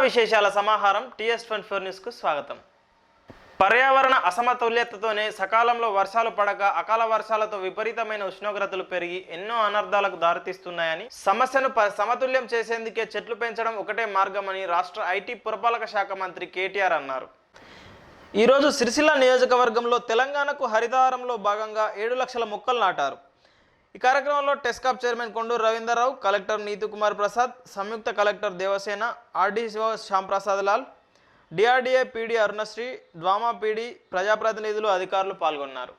విశేషాల సమాహారం TS24 న్యూస్కు స్వాగతం. పర్యావరణ అసమతుల్యతతోనే సకాలంలో వర్షాలు పడక అకాల వర్షాలతో విపరీతమైన ఉష్ణోగ్రతలు పెరిగి ఎన్నో అనర్థాలకు దారితీస్తున్నాయని, సమస్యను సమతుల్యం చేసేందుకే చెట్లు పెంచడం ఒకటే మార్గమని రాష్ట్ర ఐటీ పురపాలక శాఖ మంత్రి కేటీఆర్ అన్నారు. ఈరోజు సిరిసిల్ల నియోజకవర్గంలో తెలంగాణకు హరితహారంలో భాగంగా 7 లక్షల మొక్కలు నాటారు. ఈ కార్యక్రమంలో టెస్కాప్ చైర్మన్ కొండూరు రవీందర్రావు, కలెక్టర్ నీతు కుమార్ ప్రసాద్, సంయుక్త collector Devasena, RDO Shyamprasad Lal, DRDA PD Arunasri, DWAMA PD ప్రజాప్రతినిధులు, అధికారులు పాల్గొన్నారు.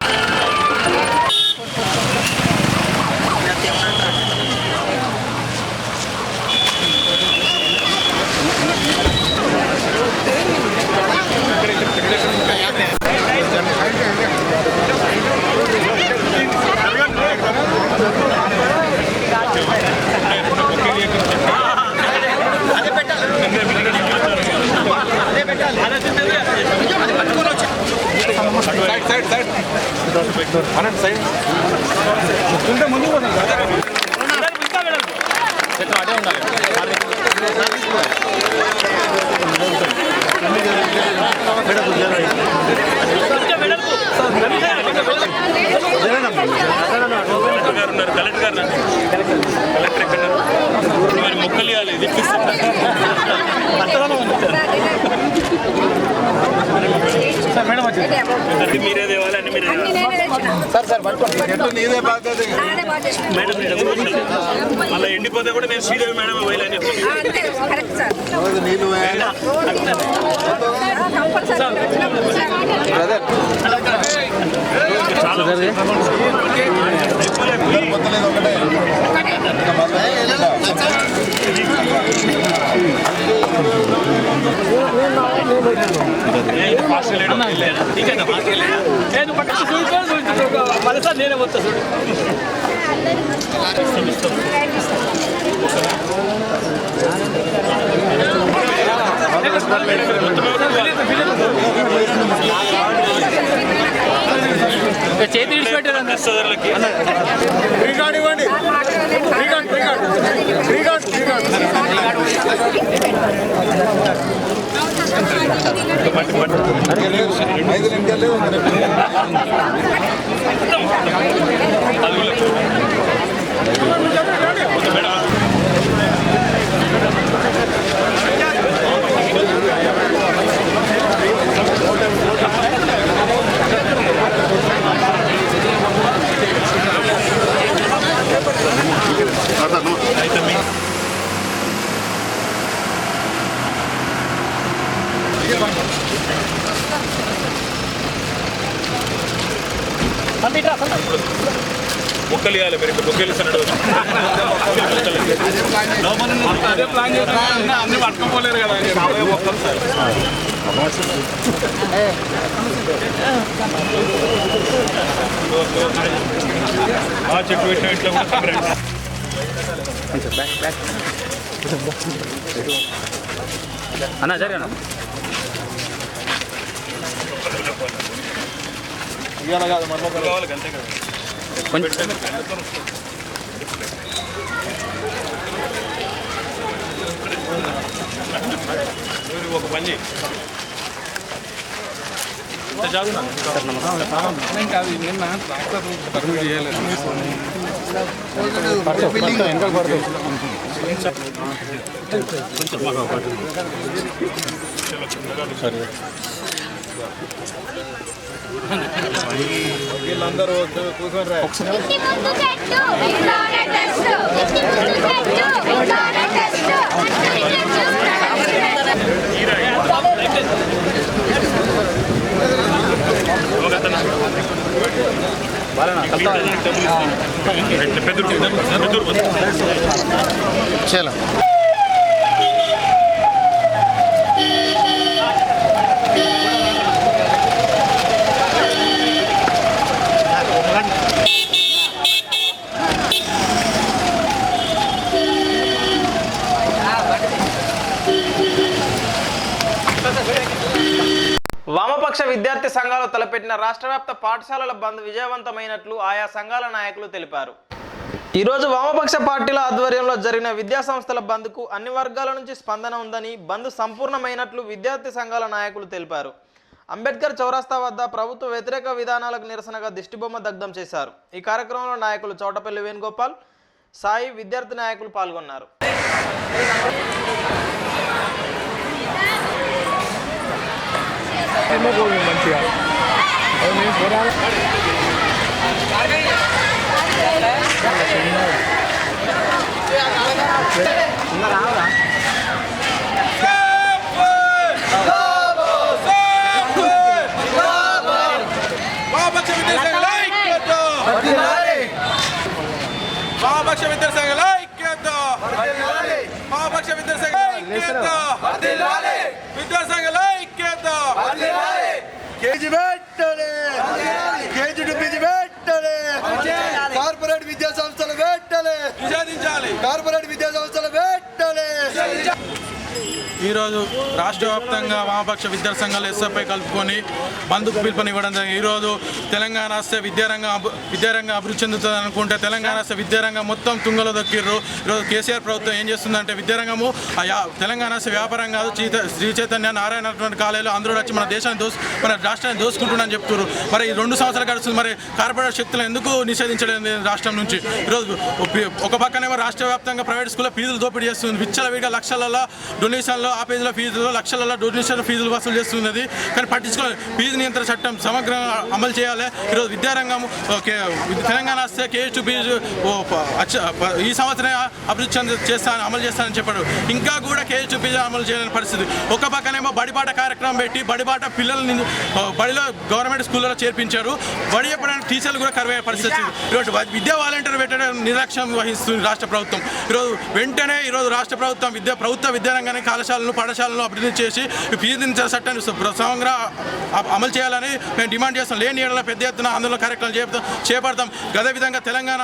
మీరే దేవాలి అన్ని మీరే సార్ మళ్ళీ ఎండిపోతే కూడా నేను శ్రీదేవి మేడం వైలని నేనే వస్తా చూడు. చేతి విడిచిపెట్టారు సోదరులకి ఇవ్వండి. మొక్కలు ఇవ్వాలి మీరు మొక్కలు అదే ప్లాన్ చేస్తాను అన్ని పట్టుకోలేరు కదా మొక్కలు సార్ చెట్టు పెట్టిన ఇట్లా కూడా అన్నా జరిగా కాదు మన కావాలి అంతే కదా ఒక పని కాదు నిన్న పర్మిట్ చేయలేదు వీళ్ళందరూ కూర్చొని చలో వామపక్ష విద్యార్థి సంఘాలు తలపెట్టిన రాష్ట్రవ్యాప్త పాఠశాలల బంద్ విజయవంతమైనట్లు ఆయా సంఘాల నాయకులు తెలిపారు. ఈరోజు వామపక్ష పార్టీల ఆధ్వర్యంలో జరిగిన విద్యా సంస్థల బంద్కు అన్ని వర్గాల నుంచి స్పందన ఉందని, బంద్ సంపూర్ణమైనట్లు విద్యార్థి సంఘాల నాయకులు తెలిపారు. అంబేద్కర్ చౌరస్తా వద్ద ప్రభుత్వ వ్యతిరేక విధానాలకు నిరసనగా దిష్టిబొమ్మ దగ్ధం చేశారు. ఈ కార్యక్రమంలో నాయకులు చౌటపల్లి వేణుగోపాల్, సాయి, విద్యార్థి నాయకులు పాల్గొన్నారు. వామపక్ష విద్యాసంఘాల ఐక్యత, వామపక్ష విద్యాసంఘాల ఐక్యత, విద్యాసంఘాల ఐక్యత. కేజీ పెట్టలే, కేజీ టు పీజీ పెట్టలే, కార్పొరేట్ విద్యా సంస్థలు పెట్టలే, నిషేధించాలి. కార్పొరేట్ విద్యా సంస్థలు పెట్టలే. ఈరోజు రాష్ట్ర వ్యాప్తంగా వామపక్ష విద్యార్థి సంఘాలు ఎస్ఎఫ్ఐ కలుపుకొని బంద్కు పిలుపునివ్వడం జరిగింది. ఈరోజు తెలంగాణ వస్తే విద్యారంగం అభివృద్ధి చెందుతుంది అనుకుంటే తెలంగాణ వస్తే విద్యారంగం మొత్తం తుంగలో దొక్కిర్రు. ఈరోజు కేసీఆర్ ప్రభుత్వం ఏం చేస్తుందంటే విద్యారంగము తెలంగాణ వస్తే వ్యాపారం కాదు, శ్రీ చైతన్య నారాయణ అటువంటి కాలేజీలో అందరూ వచ్చి మన రాష్ట్రాన్ని దోసుకుంటున్నారని చెప్తున్నారు. మరి 2 సంవత్సరాలు గడుస్తుంది. మరి కార్పొరేట్ శక్తులు ఎందుకు నిషేధించలేదు రాష్ట్రం నుంచి? ఈరోజు ఒక పక్కనేమో రాష్ట్ర వ్యాప్తంగా ప్రైవేట్ స్కూల్లో ఫీజులు దోపిడీ చేస్తుంది. విచ్చలవిడిగా లక్షలలో డొనేషన్లో, ఆ పేజీలో ఫీజులు, లక్షలలో డొనేషన్ ఫీజులు వసూలు చేస్తున్నది. కానీ పట్టించుకోవాలి. ఫీజు నియంత్రణ చట్టం సమగ్రంగా అమలు చేయాలి. ఈరోజు విద్యారంగం తెలంగాణ వస్తే కేజీ ఫీజు ఈ సంవత్సరం అభివృద్ధి అమలు చేస్తానని చెప్పాడు. ఇంకా కూడా కేజీ ఫీజు అమలు చేయలేని పరిస్థితి. ఒక పక్కనేమో బడిబాట కార్యక్రమం పెట్టి బడిబాట పిల్లల్ని బడిలో గవర్నమెంట్ స్కూళ్ళలో చేర్పించారు. బడి చెప్పడానికి టీచర్లు కూడా కరువయ్యే పరిస్థితి. ఈరోజు విద్యా వాలంటీర్ పెట్టడం నిర్లక్ష్యం వహిస్తుంది రాష్ట్ర ప్రభుత్వం. వెంటనే రాష్ట్ర ప్రభుత్వం ప్రభుత్వ విద్యారంగాన్ని పాఠశాలను అభివృద్ధి చేసి ఫీజు నియంత్రణ చట్టాన్ని సమగ్రంగా అమలు చేయాలని మేము డిమాండ్ చేస్తాం. లేని ఏళ్ళ పెద్ద ఎత్తున ఆందోళన కార్యక్రమాలు చేపడతాం. అదేవిధంగా తెలంగాణ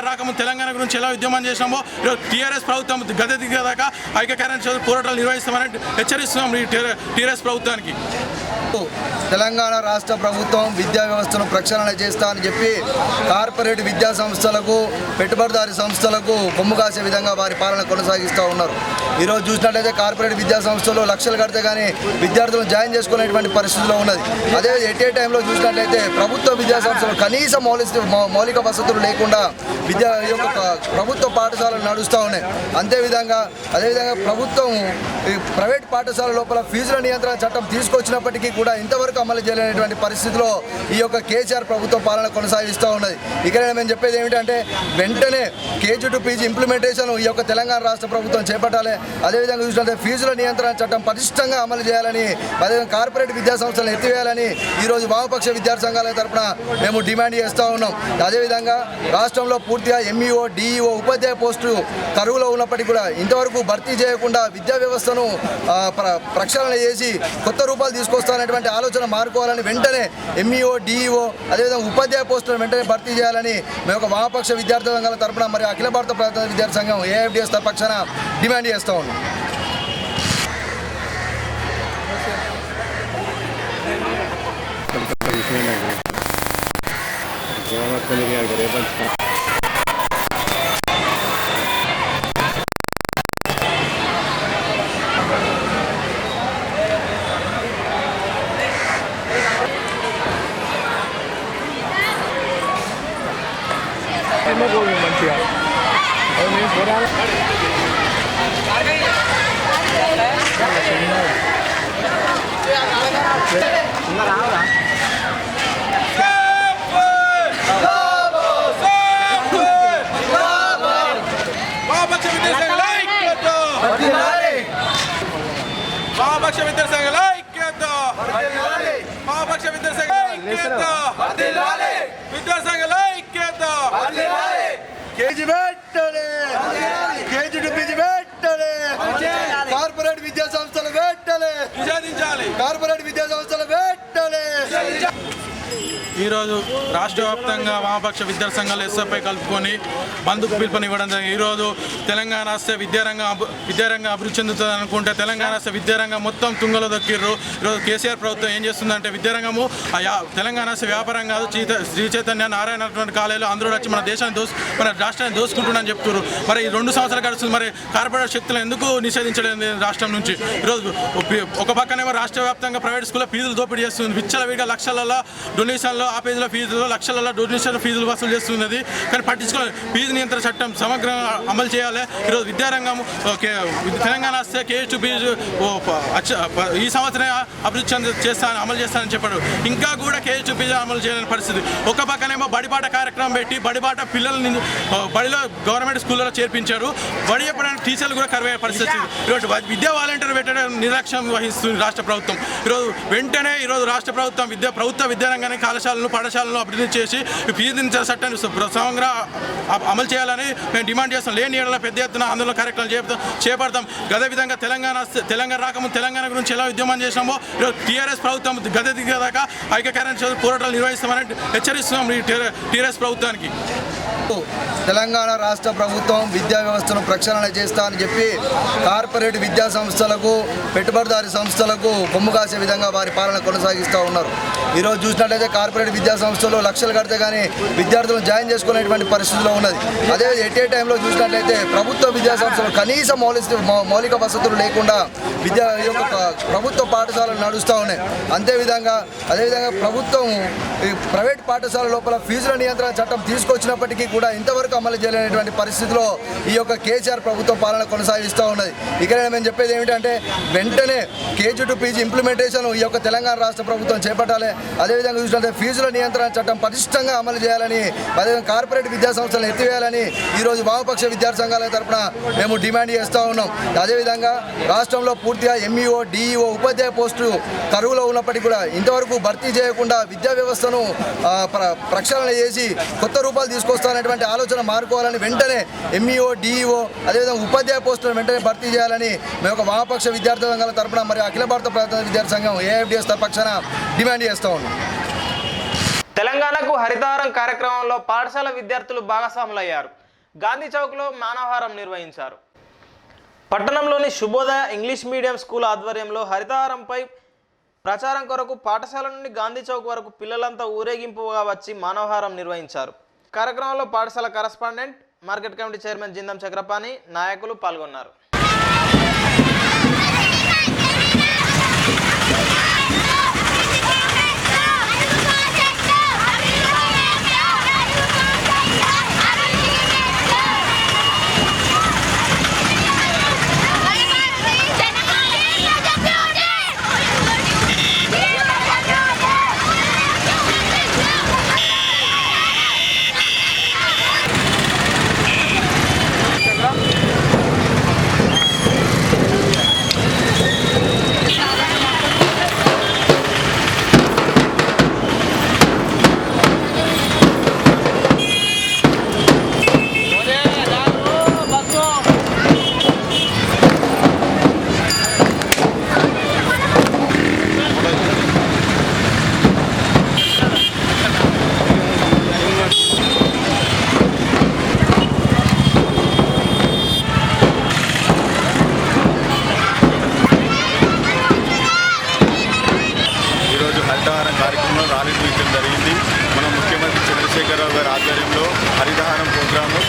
రాకముందు తెలంగాణ గురించి ఎలా ఉద్యమం చేసినామో ఈరోజు టీఆర్ఎస్ ప్రభుత్వం గద దిగదాకా ఐక్యకార్యాచరణ పోరాటాలు నిర్వహిస్తామని హెచ్చరిస్తున్నాం ఈ టీఆర్ఎస్ ప్రభుత్వానికి. తెలంగాణ రాష్ట్ర ప్రభుత్వం విద్యా వ్యవస్థను ప్రక్షాళన చేస్తా అని చెప్పి కార్పొరేట్ విద్యా సంస్థలకు, పెట్టుబడిదారీ సంస్థలకు కొమ్ము కాసే విధంగా వారి పాలన కొనసాగిస్తూ ఉన్నారు. ఈరోజు చూసినట్లయితే కార్పొరేట్ విద్యా సంస్థలు లక్షలు కడితే కానీ విద్యార్థులను జాయిన్ చేసుకునేటువంటి పరిస్థితిలో ఉన్నది. అదే ఎట్ ఏ టైంలో చూసినట్లయితే ప్రభుత్వ విద్యా సంస్థలు కనీస మౌలిక వసతులు లేకుండా ప్రభుత్వ పాఠశాలలు నడుస్తూ ఉన్నాయి. అదేవిధంగా ప్రభుత్వం ప్రైవేట్ పాఠశాల లోపల ఫీజుల నియంత్రణ చట్టం తీసుకొచ్చినప్పటికీ కూడా ఇంతవరకు అమలు చేయలేనటువంటి పరిస్థితిలో ఈ యొక్క కేసీఆర్ ప్రభుత్వ పాలన కొనసాగిస్తూ ఉన్నది. ఇక్కడ మేము చెప్పేది ఏమిటంటే వెంటనే కేజీ టు పీజీ ఇంప్లిమెంటేషన్ ఈ యొక్క తెలంగాణ రాష్ట్ర ప్రభుత్వం చేపట్టాలి. అదేవిధంగా చూసినట్లయితే ఫీజుల నియంత్రణ చట్టం పటిష్టంగా అమలు చేయాలని, అదేవిధంగా కార్పొరేట్ విద్యా సంస్థలను ఎత్తివేయాలని ఈరోజు వామపక్ష విద్యార్థి సంఘాల తరఫున మేము డిమాండ్ చేస్తూ ఉన్నాం. అదేవిధంగా రాష్ట్రంలో పూర్తిగా ఎంఈఓ, డిఈఓ, ఉపాధ్యాయ పోస్టులు కరువులో ఉన్నప్పటికీ కూడా ఇంతవరకు భర్తీ చేయకుండా విద్యా వ్యవస్థను ప్రక్షాళన చేసి కొత్త రూపాలు తీసుకొస్తానటువంటి ఆలోచన మారుకోవాలని, వెంటనే ఎంఈఓ, డిఈఓ, అదేవిధంగా ఉపాధ్యాయ పోస్టులను వెంటనే భర్తీ చేయాలని మేము ఒక వామపక్ష విద్యార్థి సంఘాల తరఫున మరి అఖిల భారత ప్రజా విద్యార్థి సంఘం ఏఐఎఫ్డిఎస్ పక్షాన డిమాండ్ చేస్తూ ఉన్నాం. మంచిగా వామపక్ష విద్యాసంఘాల ఐక్యత, వామపక్ష విద్యాసంఘాల ఐక్యత, వామపక్ష విద్యాసంఘాల ఐక్యత, విద్యాసంఘాల ఐక్యత. కేజీ పెట్టలే, కేజీ టు పీజీ పెట్టలే, కార్పొరేట్ విద్యా సంస్థలు పెట్టలే, నిషేధించాలి. కార్పొరేట్ విద్యా సంస్థలు పెట్టలే. ఈరోజు రాష్ట్ర వ్యాప్తంగా వామపక్ష విద్యార్థి సంఘాలు ఎస్ఎఫ్ఐ కలుపుకొని బంద్కు పిలుపునివ్వడం జరిగింది. ఈరోజు తెలంగాణ వస్తే విద్యారంగం అభివృద్ధి చెందుతుంది అనుకుంటే తెలంగాణ వస్తే విద్యారంగం మొత్తం తుంగలో దొక్కిర్రు. ఈరోజు కేసీఆర్ ప్రభుత్వం ఏం చేస్తుందంటే విద్యారంగము తెలంగాణ వస్తే వ్యాపారం కాదు, శ్రీ చైతన్య నారాయణ కాలేజీలో అందరూ వచ్చి మన రాష్ట్రాన్ని దోసుకుంటుండని చెప్తున్నారు. మరి ఈ 2 సంవత్సరాలు గడుస్తుంది. మరి కార్పొరేట్ శక్తులు ఎందుకు నిషేధించలేదు రాష్ట్రం నుంచి? ఈరోజు ఒక పక్కనేమో రాష్ట్ర వ్యాప్తంగా ప్రైవేట్ స్కూల్లో ఫీజులు దోపిడీ చేస్తుంది. విచ్చలవిడిగా లక్షలలో డొనేషన్లో ఆ పేజీలో ఫీజులు లక్షలలో డొనేషన్ ఫీజులు వసూలు చేస్తున్నది. కానీ పట్టించుకోవాలి. ఫీజు నియంత్రణ చట్టం సమగ్రంగా అమలు చేయాలి. ఈరోజు విద్యారంగం తెలంగాణ వస్తే కేజీ ఫీజు ఈ సంవత్సరం అమలు చేస్తానని చెప్పాడు. ఇంకా కూడా కేజీ ఫీజు అమలు చేయలేని పరిస్థితి. ఒక పక్కనేమో బడిబాట కార్యక్రమం పెట్టి బడిబాట పిల్లల్ని బడిలో గవర్నమెంట్ స్కూళ్ళలో చేర్పించారు. బడి చెప్పడానికి టీచర్లు కూడా కరువయ్యే పరిస్థితి. ఈరోజు విద్యా వాలంటీర్ పెట్టడం నిర్లక్ష్యం వహిస్తుంది రాష్ట్ర ప్రభుత్వం. వెంటనే రాష్ట్ర ప్రభుత్వం ప్రభుత్వ విద్యారంగాన్ని కళాశాలను పాఠశాలను అభివృద్ధి చేసి ఫీజు నియంత్రణ చట్టాన్ని సమగ్ర అమలు చేయాలని మేము డిమాండ్ చేస్తాం. లేని ఏడల పెద్ద ఎత్తున ఆందోళన కార్యక్రమాలు చేపడతాం. అదేవిధంగా తెలంగాణ రాకముందు తెలంగాణ గురించి ఎలా ఉద్యమం చేసినామో ఈరోజు టీఆర్ఎస్ ప్రభుత్వం గద్దె దిగేదాకా ఐక్యకార్యాచరణ పోరాటాలు నిర్వహిస్తామని హెచ్చరిస్తున్నాం ఈ టీఆర్ఎస్ ప్రభుత్వానికి. తెలంగాణ రాష్ట్ర ప్రభుత్వం విద్యా వ్యవస్థను ప్రక్షాళన చేస్తా అని చెప్పి కార్పొరేట్ విద్యా సంస్థలకు పెట్టుబడిదారీ సంస్థలకు కొమ్ము కాసే విధంగా వారి పాలన కొనసాగిస్తూ ఉన్నారు. ఈరోజు చూసినట్లయితే కార్పొరేట్ విద్యా సంస్థలు లక్షలు కడితే కానీ విద్యార్థులను జాయిన్ చేసుకునేటువంటి పరిస్థితిలో ఉన్నది. అదే ఎట్ ఏ టైంలో చూసినట్లయితే ప్రభుత్వ విద్యా సంస్థలు కనీస మౌలిక వసతులు లేకుండా ప్రభుత్వ పాఠశాలలు నడుస్తూ ఉన్నాయి. అదేవిధంగా ప్రభుత్వం ప్రైవేట్ పాఠశాల లోపల ఫీజుల నియంత్రణ చట్టం తీసుకొచ్చినప్పటికీ కూడా ఇంతవరకు అమలు చేయలేనటువంటి పరిస్థితిలో ఈ యొక్క కేసీఆర్ ప్రభుత్వం పాలన కొనసాగిస్తూ ఉన్నది. ఇక్కడ మేము చెప్పేది ఏమిటంటే వెంటనే కేజీ టు పీజీ ఇంప్లిమెంటేషన్ ఈ యొక్క తెలంగాణ రాష్ట్ర ప్రభుత్వం చేపట్టాలి. అదేవిధంగా చూసినట్లయితే ఫీజుల నియంత్రణ చట్టం పటిష్టంగా అమలు చేయాలని, అదేవిధంగా కార్పొరేట్ విద్యా సంస్థలను ఎత్తివేయాలని ఈరోజు వామపక్ష విద్యార్థి సంఘాల తరఫున మేము డిమాండ్ చేస్తూ ఉన్నాం. అదేవిధంగా రాష్ట్రంలో పూర్తిగా ఎంఈఓ డిఈఓ ఉపాధ్యాయ పోస్టులు కరువులో ఉన్నప్పటికీ కూడా ఇంతవరకు భర్తీ చేయకుండా విద్యా వ్యవస్థను ప్రక్షాళన చేసి కొత్త రూపాలు తీసుకొస్తానటువంటి ఆలోచన మారుకోవాలని, వెంటనే ఎంఈఓ డిఈఓ అదేవిధంగా ఉపాధ్యాయ పోస్టులను వెంటనే భర్తీ చేయాలని మేము ఒక వామపక్ష విద్యార్థి సంఘాల తరఫున మరియు అఖిల భారత ప్రజా విద్యార్థి సంఘం ఏఐఎఫ్డిఎస్ పక్షాన డిమాండ్ చేస్తూ ఉన్నాం. తెలంగాణకు హరితహారం కార్యక్రమంలో పాఠశాల విద్యార్థులు భాగస్వాములయ్యారు. గాంధీ చౌక్లో మానవహారం నిర్వహించారు. పట్టణంలోని శుభోదయ ఇంగ్లీష్ మీడియం స్కూల్ ఆధ్వర్యంలో హరితహారంపై ప్రచారం కొరకు పాఠశాల నుండి గాంధీ చౌక్ వరకు పిల్లలంతా ఊరేగింపుగా వచ్చి మానవహారం నిర్వహించారు. కార్యక్రమంలో పాఠశాల correspondent, market committee chairman Jindam Chakrapani, నాయకులు పాల్గొన్నారు.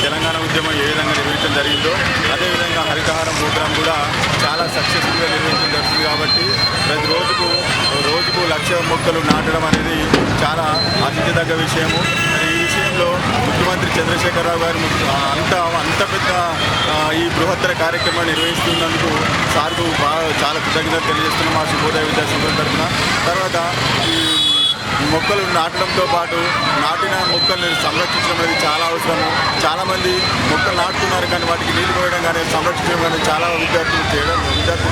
తెలంగాణ ఉద్యమం ఏ విధంగా నిర్వహించడం జరిగిందో అదేవిధంగా హరితహారం ప్రోగ్రాం కూడా చాలా సక్సెస్ఫుల్గా నిర్వహించడం జరుగుతుంది. కాబట్టి ప్రతి రోజుకు 1,00,000 మొక్కలు నాటడం అనేది చాలా ఆశించదగ్గ విషయము. ఈ విషయంలో ముఖ్యమంత్రి చంద్రశేఖరరావు గారు అంత పెద్ద ఈ బృహత్తర కార్యక్రమాన్ని నిర్వహిస్తున్నందుకు సార్కు చాలా కృతజ్ఞతలు తెలియజేస్తున్నాం మా శుభోదయ విద్యాసంస్థల తరఫున. తర్వాత ఈ మొక్కలు నాటడంతో పాటు నాటిన మొక్కల్ని సంరక్షించడం అనేది చాలా అవసరము. చాలామంది మొక్కలు నాటుతున్నారు కానీ వాటికి నీళ్లు పోయడం కానీ సంరక్షించడం కానీ చాలా విద్యార్థులు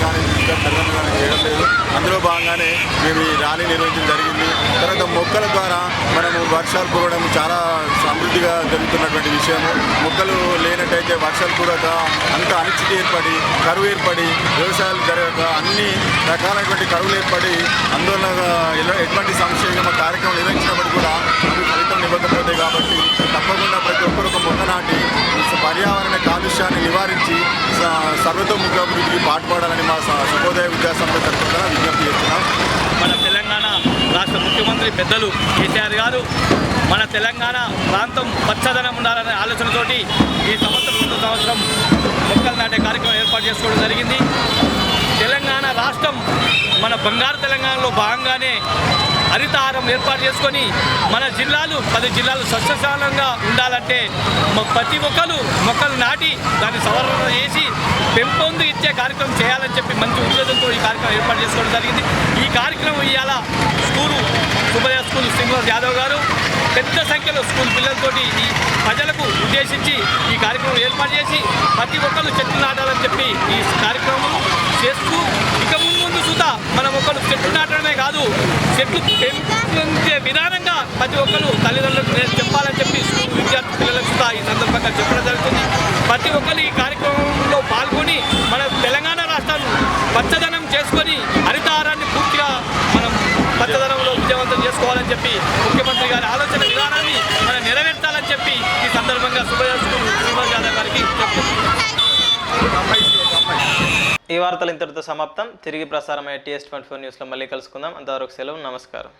కానీ తల్లిదండ్రులు కానీ చేయడం లేదు. అందులో భాగంగానే మేము ఈ ర్యాలీ నిర్వహించడం జరిగింది. తర్వాత మొక్కల ద్వారా మనము వర్షాలు కురవడం చాలా సమృద్ధిగా జరుగుతున్నటువంటి విషయము. మొక్కలు లేనట్టయితే వర్షాలు కూడా అంత అనిశ్చితి ఏర్పడి కరువు ఏర్పడి వ్యవసాయాలు జరగక అన్ని రకాలైనటువంటి కరువులు ఏర్పడి ఆందోళన ఎటువంటి సంక్షేమ కార్యక్రమం నిర్వహించినప్పుడు కూడా అవి ఫలితం ఇవ్వకపోతాయి కాబట్టి తప్పకుండా ప్రతి ఒక్కరు ఒక మొక్క నాటి పర్యావరణ కాలుష్యాన్ని నివారించి సర్వతోముఖ అభివృద్ధికి పాటుపడాలని మా శుభోదయ విద్యాసంస్థ తరఫున విజ్ఞప్తి చేస్తున్నాం. మన తెలంగాణ రాష్ట్ర ముఖ్యమంత్రి పెద్దలు కేసీఆర్ గారు మన తెలంగాణ ప్రాంతం పచ్చదనం ఉండాలనే ఆలోచనతోటి ఈ సంవత్సరం మొక్కలు నాటే కార్యక్రమం ఏర్పాటు చేసుకోవడం జరిగింది. తెలంగాణ రాష్ట్రం మన బంగారు తెలంగాణలో భాగంగానే హరితహారం ఏర్పాటు చేసుకొని మన జిల్లాలు 10 జిల్లాలు సస్యశాలంగా ఉండాలంటే ప్రతి ఒక్కరు మొక్కలు నాటి దాన్ని సవరణ చేసి పెంపొందు ఇచ్చే కార్యక్రమం చేయాలని చెప్పి మంచి ఉద్దేశంతో ఈ కార్యక్రమం ఏర్పాటు చేసుకోవడం జరిగింది. ఈ కార్యక్రమం ఇవాళ శుభోదయ స్కూల్ శ్రీనివాస్ యాదవ్ గారు పెద్ద సంఖ్యలో స్కూల్ పిల్లలతోటి ఈ ప్రజలకు ఉద్దేశించి ఈ కార్యక్రమం ఏర్పాటు చేసి ప్రతి ఒక్కరు చెట్లు నాటాలని చెప్పి ఈ కార్యక్రమం చేస్తూ ఇక ముందు సుతా మన ఒక్కరు చెట్లు నాటడమే కాదు చెట్లు పెంపొందే విధానంగా ప్రతి ఒక్కరు తల్లిదండ్రులకు చెప్పాలని చెప్పి స్కూల్ విద్యార్థి పిల్లలకు సుతా ఈ సందర్భంగా చెప్పడం జరుగుతుంది. ప్రతి ఒక్కరు ఈ కార్యక్రమంలో పాల్గొని మన తెలంగాణ రాష్ట్రాన్ని పచ్చదనం చేసుకొని హరితహారాన్ని పూర్తిగా మనం పచ్చదనంలో విజయవంతం చేసుకోవాలని చెప్పి ముఖ్యమంత్రి గారి ఆలోచన విధానాన్ని మనం నెరవేర్చాలని చెప్పి ఈ సందర్భంగా శుభోదయ స్కూల్ శ్రీనివాస్ యాదవ్ గారికి ఈ వార్తలు ఇంతటితో సమాప్తం. తిరిగి ప్రసారమయ్యే TS24 న్యూస్లో మళ్ళీ కలుసుకుందాం. అంతవరకు సెలవు. నమస్కారం.